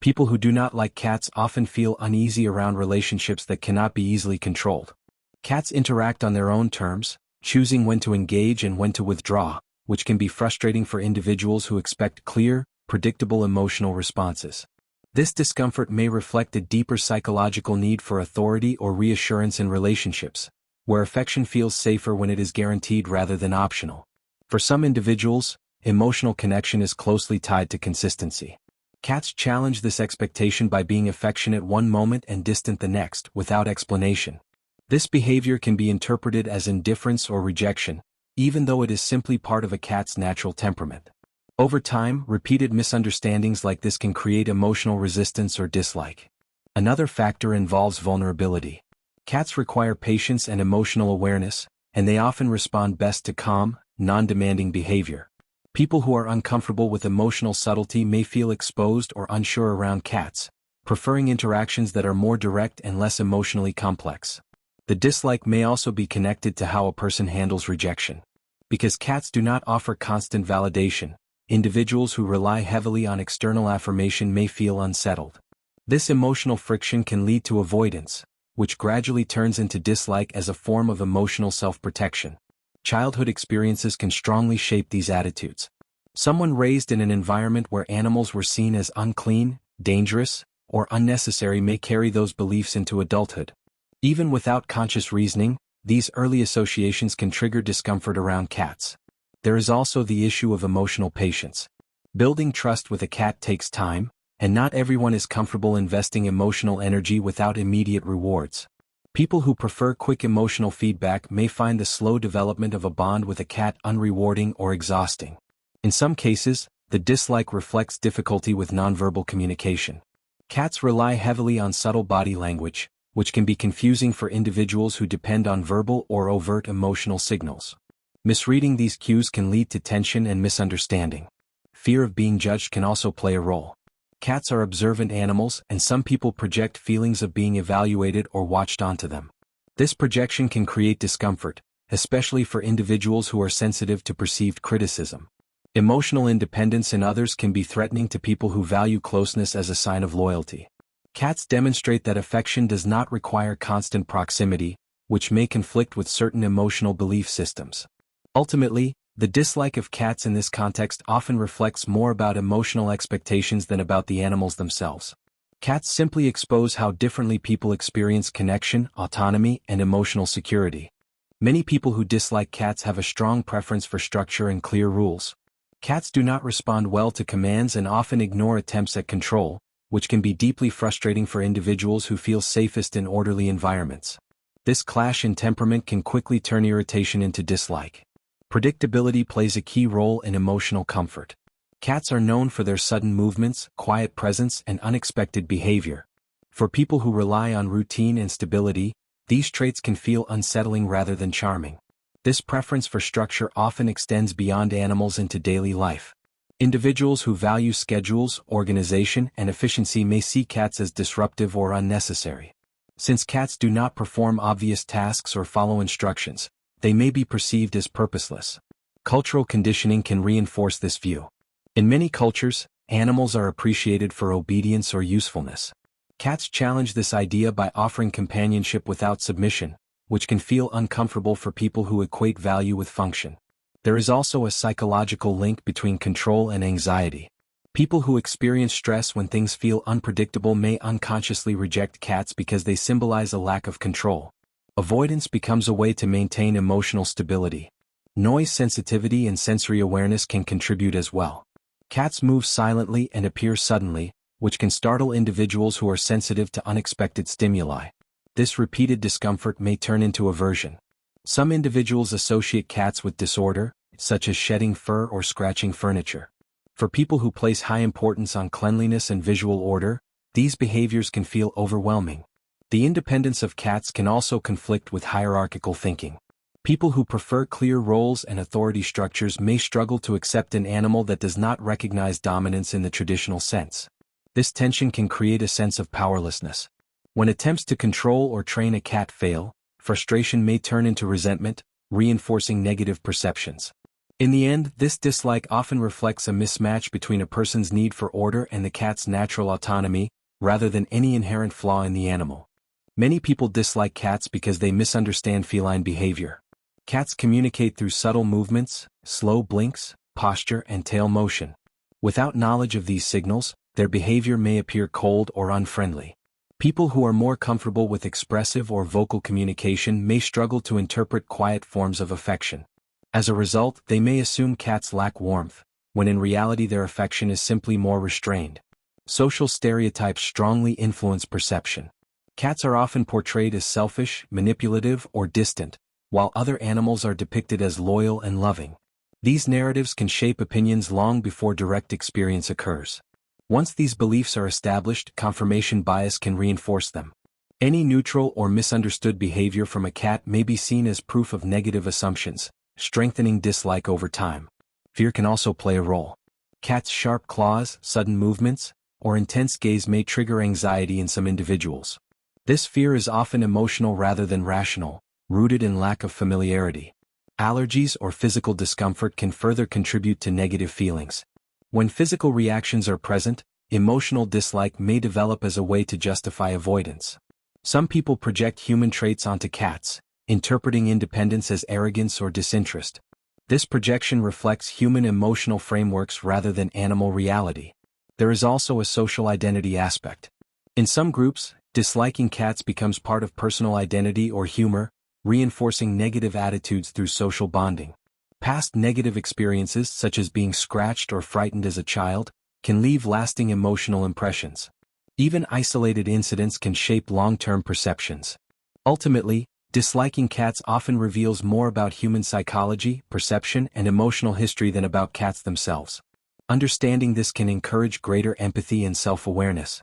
People who do not like cats often feel uneasy around relationships that cannot be easily controlled. Cats interact on their own terms, choosing when to engage and when to withdraw, which can be frustrating for individuals who expect clear, predictable emotional responses. This discomfort may reflect a deeper psychological need for authority or reassurance in relationships, where affection feels safer when it is guaranteed rather than optional. For some individuals, emotional connection is closely tied to consistency. Cats challenge this expectation by being affectionate one moment and distant the next, without explanation. This behavior can be interpreted as indifference or rejection, even though it is simply part of a cat's natural temperament. Over time, repeated misunderstandings like this can create emotional resistance or dislike. Another factor involves vulnerability. Cats require patience and emotional awareness, and they often respond best to calm, non-demanding behavior. People who are uncomfortable with emotional subtlety may feel exposed or unsure around cats, preferring interactions that are more direct and less emotionally complex. The dislike may also be connected to how a person handles rejection. Because cats do not offer constant validation, individuals who rely heavily on external affirmation may feel unsettled. This emotional friction can lead to avoidance, which gradually turns into dislike as a form of emotional self-protection. Childhood experiences can strongly shape these attitudes. Someone raised in an environment where animals were seen as unclean, dangerous, or unnecessary may carry those beliefs into adulthood. Even without conscious reasoning, these early associations can trigger discomfort around cats. There is also the issue of emotional patience. Building trust with a cat takes time, and not everyone is comfortable investing emotional energy without immediate rewards. People who prefer quick emotional feedback may find the slow development of a bond with a cat unrewarding or exhausting. In some cases, the dislike reflects difficulty with nonverbal communication. Cats rely heavily on subtle body language, which can be confusing for individuals who depend on verbal or overt emotional signals. Misreading these cues can lead to tension and misunderstanding. Fear of being judged can also play a role. Cats are observant animals, and some people project feelings of being evaluated or watched onto them. This projection can create discomfort, especially for individuals who are sensitive to perceived criticism. Emotional independence in others can be threatening to people who value closeness as a sign of loyalty. Cats demonstrate that affection does not require constant proximity, which may conflict with certain emotional belief systems. Ultimately, the dislike of cats in this context often reflects more about emotional expectations than about the animals themselves. Cats simply expose how differently people experience connection, autonomy, and emotional security. Many people who dislike cats have a strong preference for structure and clear rules. Cats do not respond well to commands and often ignore attempts at control, which can be deeply frustrating for individuals who feel safest in orderly environments. This clash in temperament can quickly turn irritation into dislike. Predictability plays a key role in emotional comfort. Cats are known for their sudden movements, quiet presence, and unexpected behavior. For people who rely on routine and stability, these traits can feel unsettling rather than charming. This preference for structure often extends beyond animals into daily life. Individuals who value schedules, organization, and efficiency may see cats as disruptive or unnecessary. Since cats do not perform obvious tasks or follow instructions, they may be perceived as purposeless. Cultural conditioning can reinforce this view. In many cultures, animals are appreciated for obedience or usefulness. Cats challenge this idea by offering companionship without submission, which can feel uncomfortable for people who equate value with function. There is also a psychological link between control and anxiety. People who experience stress when things feel unpredictable may unconsciously reject cats because they symbolize a lack of control. Avoidance becomes a way to maintain emotional stability. Noise sensitivity and sensory awareness can contribute as well. Cats move silently and appear suddenly, which can startle individuals who are sensitive to unexpected stimuli. This repeated discomfort may turn into aversion. Some individuals associate cats with disorder, such as shedding fur or scratching furniture. For people who place high importance on cleanliness and visual order, these behaviors can feel overwhelming. The independence of cats can also conflict with hierarchical thinking. People who prefer clear roles and authority structures may struggle to accept an animal that does not recognize dominance in the traditional sense. This tension can create a sense of powerlessness. When attempts to control or train a cat fail, frustration may turn into resentment, reinforcing negative perceptions. In the end, this dislike often reflects a mismatch between a person's need for order and the cat's natural autonomy, rather than any inherent flaw in the animal. Many people dislike cats because they misunderstand feline behavior. Cats communicate through subtle movements, slow blinks, posture, and tail motion. Without knowledge of these signals, their behavior may appear cold or unfriendly. People who are more comfortable with expressive or vocal communication may struggle to interpret quiet forms of affection. As a result, they may assume cats lack warmth, when in reality their affection is simply more restrained. Social stereotypes strongly influence perception. Cats are often portrayed as selfish, manipulative, or distant, while other animals are depicted as loyal and loving. These narratives can shape opinions long before direct experience occurs. Once these beliefs are established, confirmation bias can reinforce them. Any neutral or misunderstood behavior from a cat may be seen as proof of negative assumptions, strengthening dislike over time. Fear can also play a role. Cats' sharp claws, sudden movements, or intense gaze may trigger anxiety in some individuals. This fear is often emotional rather than rational, rooted in lack of familiarity. Allergies or physical discomfort can further contribute to negative feelings. When physical reactions are present, emotional dislike may develop as a way to justify avoidance. Some people project human traits onto cats, interpreting independence as arrogance or disinterest. This projection reflects human emotional frameworks rather than animal reality. There is also a social identity aspect. In some groups, disliking cats becomes part of personal identity or humor, reinforcing negative attitudes through social bonding. Past negative experiences, such as being scratched or frightened as a child, can leave lasting emotional impressions. Even isolated incidents can shape long-term perceptions. Ultimately, disliking cats often reveals more about human psychology, perception, and emotional history than about cats themselves. Understanding this can encourage greater empathy and self-awareness.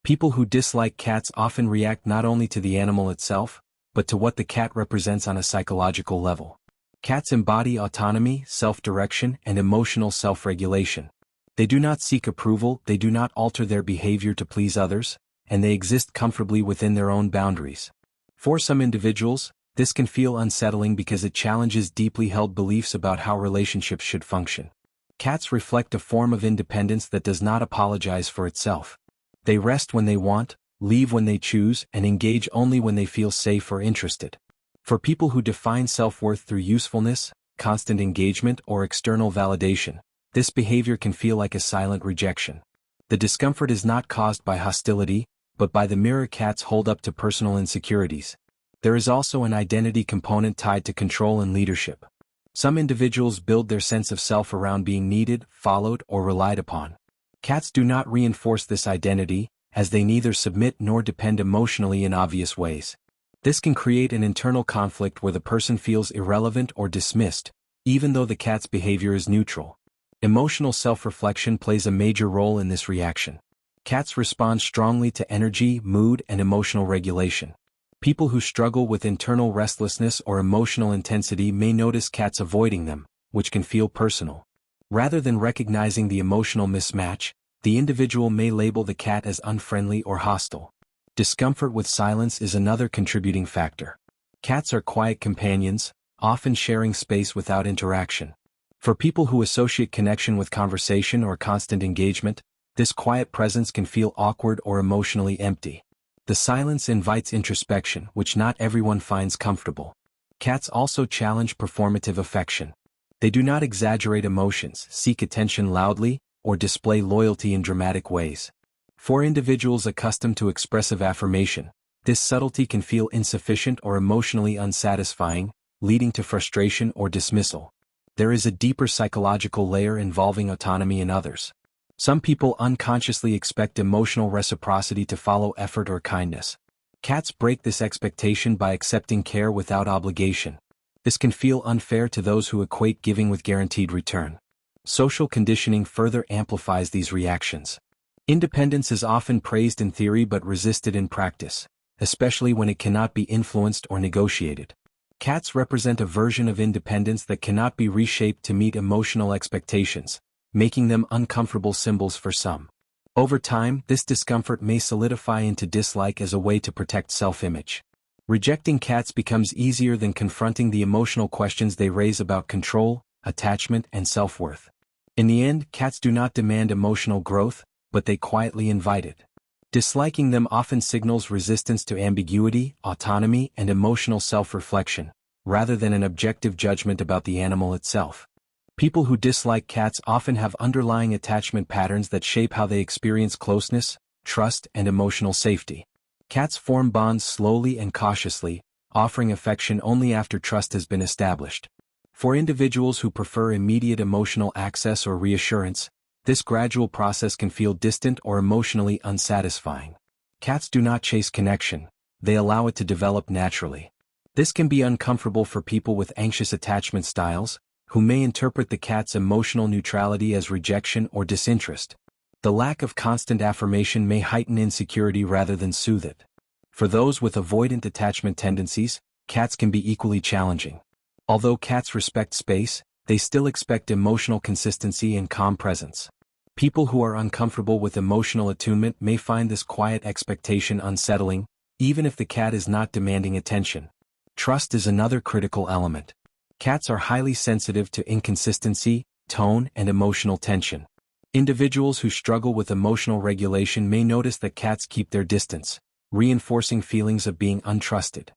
People who dislike cats often react not only to the animal itself, but to what the cat represents on a psychological level. Cats embody autonomy, self-direction, and emotional self-regulation. They do not seek approval, they do not alter their behavior to please others, and they exist comfortably within their own boundaries. For some individuals, this can feel unsettling because it challenges deeply held beliefs about how relationships should function. Cats reflect a form of independence that does not apologize for itself. They rest when they want, leave when they choose, and engage only when they feel safe or interested. For people who define self-worth through usefulness, constant engagement, or external validation, this behavior can feel like a silent rejection. The discomfort is not caused by hostility, but by the mirror cats hold up to personal insecurities. There is also an identity component tied to control and leadership. Some individuals build their sense of self around being needed, followed, or relied upon. Cats do not reinforce this identity, as they neither submit nor depend emotionally in obvious ways. This can create an internal conflict where the person feels irrelevant or dismissed, even though the cat's behavior is neutral. Emotional self-reflection plays a major role in this reaction. Cats respond strongly to energy, mood, and emotional regulation. People who struggle with internal restlessness or emotional intensity may notice cats avoiding them, which can feel personal. Rather than recognizing the emotional mismatch, the individual may label the cat as unfriendly or hostile. Discomfort with silence is another contributing factor. Cats are quiet companions, often sharing space without interaction. For people who associate connection with conversation or constant engagement, this quiet presence can feel awkward or emotionally empty. The silence invites introspection, which not everyone finds comfortable. Cats also challenge performative affection. They do not exaggerate emotions, seek attention loudly, or display loyalty in dramatic ways. For individuals accustomed to expressive affirmation, this subtlety can feel insufficient or emotionally unsatisfying, leading to frustration or dismissal. There is a deeper psychological layer involving autonomy in others. Some people unconsciously expect emotional reciprocity to follow effort or kindness. Cats break this expectation by accepting care without obligation. This can feel unfair to those who equate giving with guaranteed return. Social conditioning further amplifies these reactions. Independence is often praised in theory but resisted in practice, especially when it cannot be influenced or negotiated. Cats represent a version of independence that cannot be reshaped to meet emotional expectations, making them uncomfortable symbols for some. Over time, this discomfort may solidify into dislike as a way to protect self-image. Rejecting cats becomes easier than confronting the emotional questions they raise about control, attachment, and self-worth. In the end, cats do not demand emotional growth, but they quietly invite it. Disliking them often signals resistance to ambiguity, autonomy, and emotional self-reflection, rather than an objective judgment about the animal itself. People who dislike cats often have underlying attachment patterns that shape how they experience closeness, trust, and emotional safety. Cats form bonds slowly and cautiously, offering affection only after trust has been established. For individuals who prefer immediate emotional access or reassurance, this gradual process can feel distant or emotionally unsatisfying. Cats do not chase connection, they allow it to develop naturally. This can be uncomfortable for people with anxious attachment styles, who may interpret the cat's emotional neutrality as rejection or disinterest. The lack of constant affirmation may heighten insecurity rather than soothe it. For those with avoidant attachment tendencies, cats can be equally challenging. Although cats respect space, they still expect emotional consistency and calm presence. People who are uncomfortable with emotional attunement may find this quiet expectation unsettling, even if the cat is not demanding attention. Trust is another critical element. Cats are highly sensitive to inconsistency, tone, and emotional tension. Individuals who struggle with emotional regulation may notice that cats keep their distance, reinforcing feelings of being untrusted.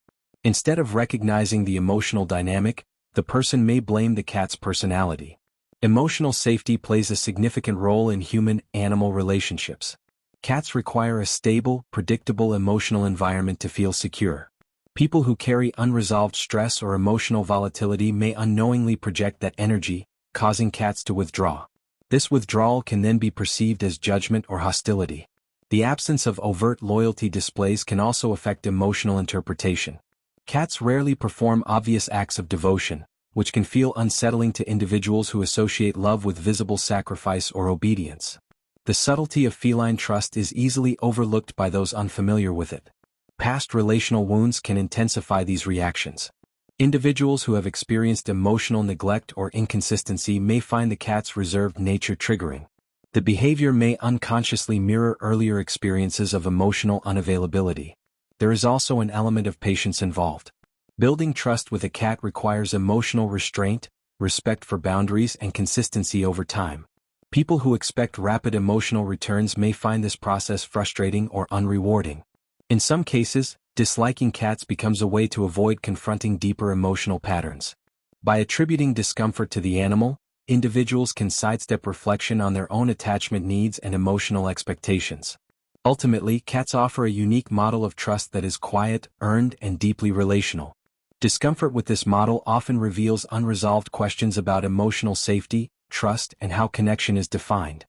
Instead of recognizing the emotional dynamic, the person may blame the cat's personality. Emotional safety plays a significant role in human-animal relationships. Cats require a stable, predictable emotional environment to feel secure. People who carry unresolved stress or emotional volatility may unknowingly project that energy, causing cats to withdraw. This withdrawal can then be perceived as judgment or hostility. The absence of overt loyalty displays can also affect emotional interpretation. Cats rarely perform obvious acts of devotion, which can feel unsettling to individuals who associate love with visible sacrifice or obedience. The subtlety of feline trust is easily overlooked by those unfamiliar with it. Past relational wounds can intensify these reactions. Individuals who have experienced emotional neglect or inconsistency may find the cat's reserved nature triggering. The behavior may unconsciously mirror earlier experiences of emotional unavailability. There is also an element of patience involved. Building trust with a cat requires emotional restraint, respect for boundaries, and consistency over time. People who expect rapid emotional returns may find this process frustrating or unrewarding. In some cases, disliking cats becomes a way to avoid confronting deeper emotional patterns. By attributing discomfort to the animal, individuals can sidestep reflection on their own attachment needs and emotional expectations. Ultimately, cats offer a unique model of trust that is quiet, earned, and deeply relational. Discomfort with this model often reveals unresolved questions about emotional safety, trust, and how connection is defined.